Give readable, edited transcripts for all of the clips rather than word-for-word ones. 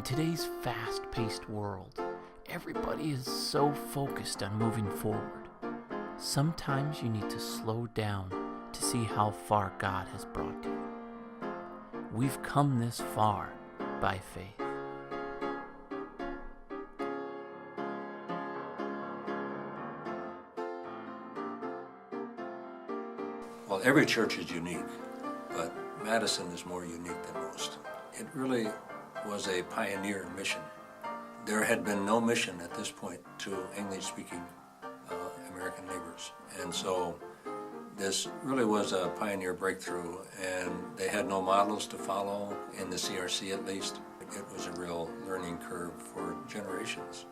today's fast-paced world, everybody is so focused on moving forward. Sometimes you need to slow down to see how far God has brought you. We've come this far by faith. Well, every church is unique, but Madison is more unique than most. It really was a pioneer mission. There had been no mission at this point to English-speaking American neighbors, and so this really was a pioneer breakthrough, and they had no models to follow, in the CRC at least. It was a real learning curve for generations.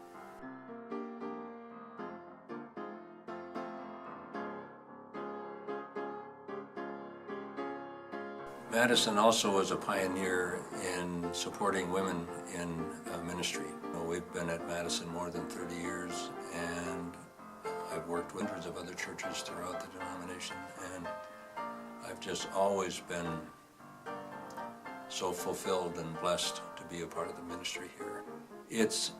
Madison also was a pioneer in supporting women in ministry. We've been at Madison more than 30 years, and I've worked with hundreds of other churches throughout the denomination, and I've just always been so fulfilled and blessed to be a part of the ministry here. It's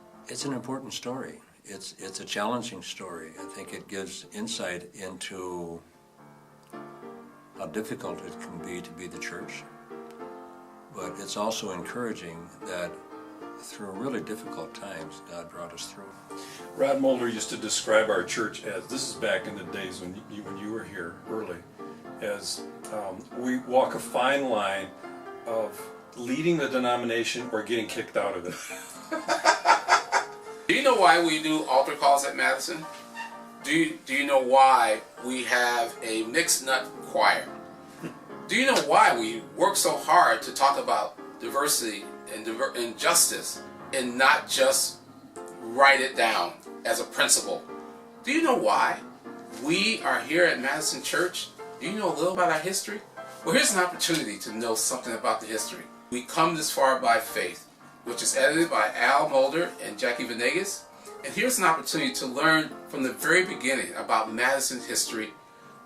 an important story. It's a challenging story. I think it gives insight into how difficult it can be the church, but it's also encouraging that through really difficult times, God brought us through. Rod Mulder used to describe our church as, this is back in the days when you were here early, as we walk a fine line of leading the denomination or getting kicked out of it. Do you know why we do altar calls at Madison? Do you know why we have a mixed nut choir? Do you know why we work so hard to talk about diversity and justice and not just write it down as a principle? Do you know why we are here at Madison Church? Do you know a little about our history? Well, here's an opportunity to know something about the history. We come this far by faith, which is edited by Al Mulder and Jackie Venegas. And here's an opportunity to learn from the very beginning about Madison's history,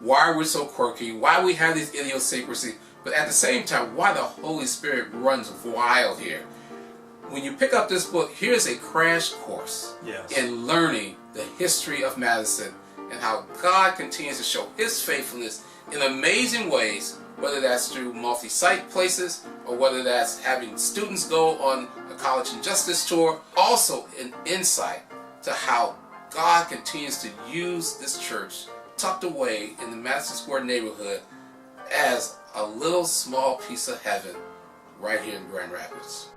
why we're so quirky, why we have these idiosyncrasies, but at the same time, why the Holy Spirit runs wild here. When you pick up this book, here's a crash course in learning the history of Madison and how God continues to show His faithfulness in amazing ways, whether that's through multi-site places or whether that's having students go on a college and justice tour. Also an insight to how God continues to use this church tucked away in the Madison Square neighborhood as a little small piece of heaven right here in Grand Rapids.